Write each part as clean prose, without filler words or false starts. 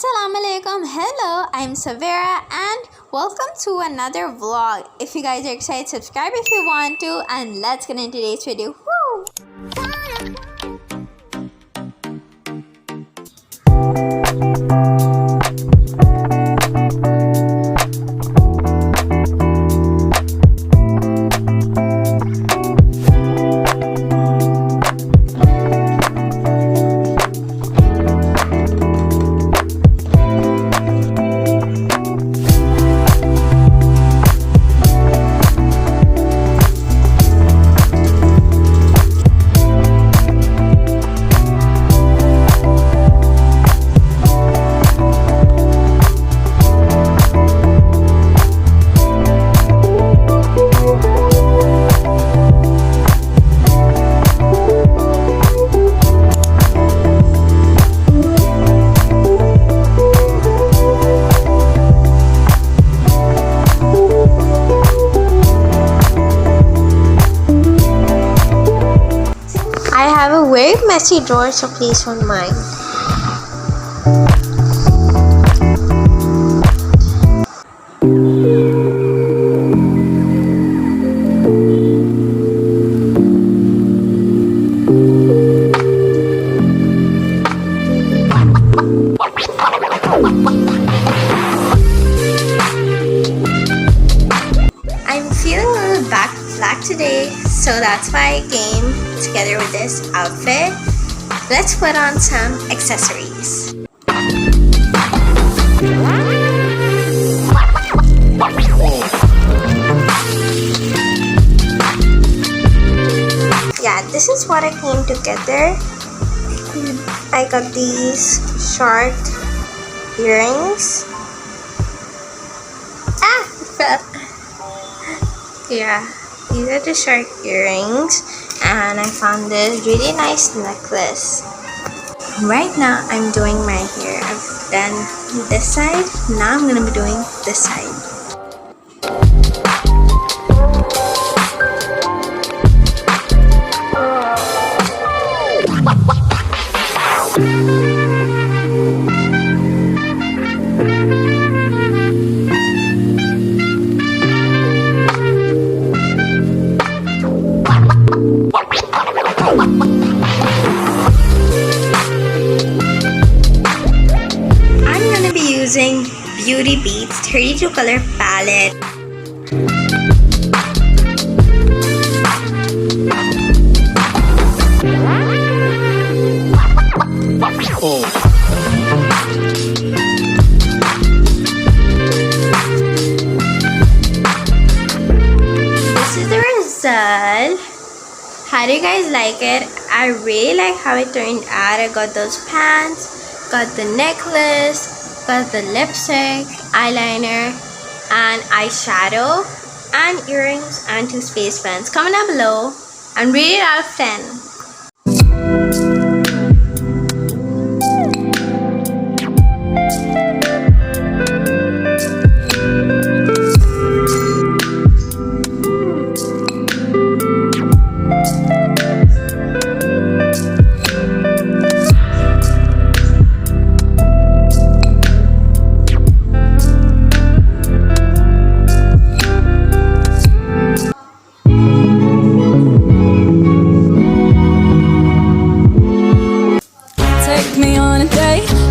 Assalamu alaikum. Hello, I'm Saveyra and welcome to another vlog. If you guys are excited, subscribe if you want to, and let's get into today's video. Woo! I have a very messy drawer, so please don't mind. I'm feeling a little black today, so that's why I came together with this outfit. Let's put on some accessories. Yeah, this is what I came together. I got these short earrings. Yeah, these are the short earrings, and I found this really nice necklace. Right now I'm doing my hair. I've done this side, now I'm gonna be doing this side. I'm gonna be using Beauty Beats 32 color palette. This is the result. How do you guys like it? I really like how it turned out. I got those pants, got the necklace, got the lipstick, eyeliner, and eyeshadow, and earrings, and 2 space pens. Comment down below and rate it out of 10.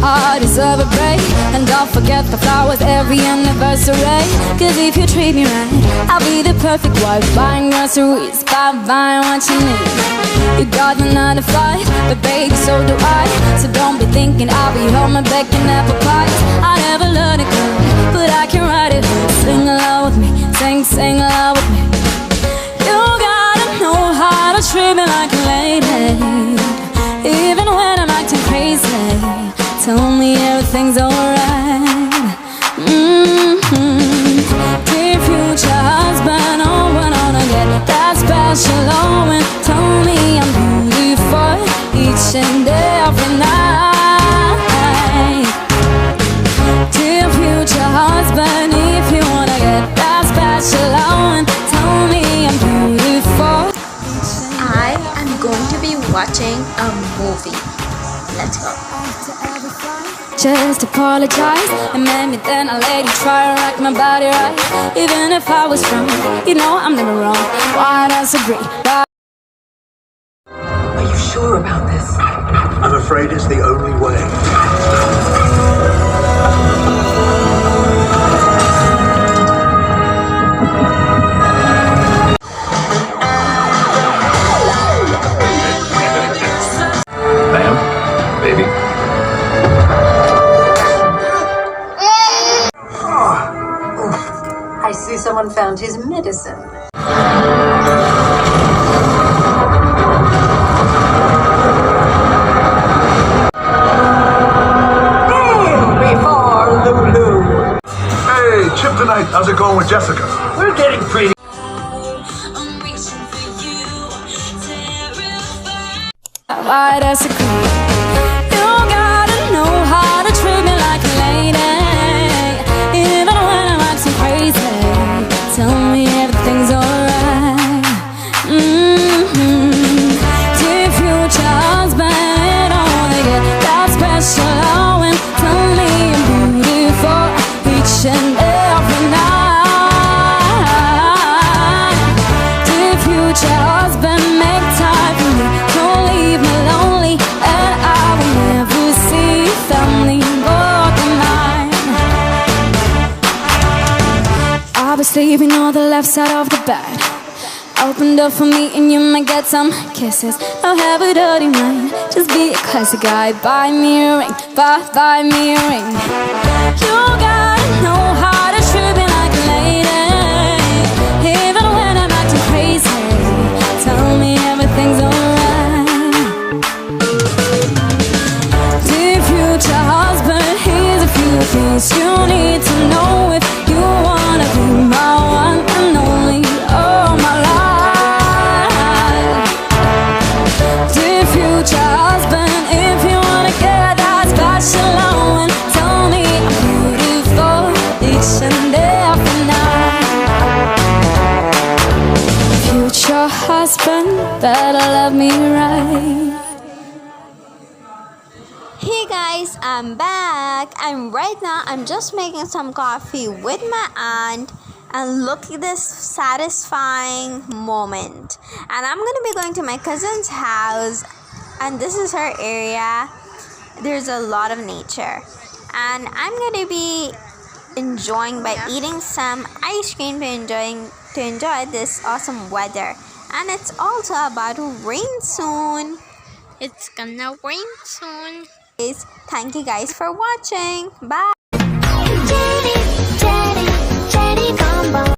I deserve a break, and don't forget the flowers every anniversary. Cause if you treat me right, I'll be the perfect wife. Buying groceries, buying what you need. You got the 9 to 5, but baby, so do I. So don't be thinking I'll be home and baking apple pies. I never learned it good, but I can write it. Sing along with me, sing along with me. You gotta know how to treat me like a lady, even when I'm acting crazy. Tell me everything's alright. Dear future husband, oh, when I get that special moment, tell me I'm beautiful each and every night. Dear future husband, if you wanna get that special moment, tell me I'm beautiful. I am going to be watching a movie. Let's go. just apologize. And maybe then I'll let you try to rock my body right. Even if I was wrong, you know I'm never wrong. Why disagree? Are you sure about this? I'm afraid it's the only way. Ma'am, baby. I see someone found his medicine. Before Lulu. Hey, Chip tonight. How's it going with Jessica? We're getting pretty. Why disagree? You gotta know how to treat me like a lady. Even when I'm acting crazy, tell me everything's alright. Dear future husband, only get that special loving. Tell me I'm beautiful each and every night. Dear future husband, make time for me. Don't leave me lonely, and I will never see family more than mine. I was sleeping on the left side of the bed. Opened up for me and you might get some kisses. Don't have a dirty mind, just be a classy guy. Buy me a ring, buy me a ring. You gotta know how to treat me like a lady. Even when I'm acting crazy, tell me everything's alright. Dear future husband, here's a few things you need to know if you wanna be my one and only all my life. Dear future husband, if you wanna get that special loving, tell me I'm beautiful each and every night. Future husband, better love me right. Hey guys, I'm back, and right now I'm just making some coffee with my aunt, and look at this satisfying moment. And I'm gonna be going to my cousin's house, and this is her area. There's a lot of nature, and I'm gonna be enjoying by eating some ice cream to enjoy this awesome weather. And it's also about to rain soon. It's gonna rain soon. Thank you guys for watching. Bye.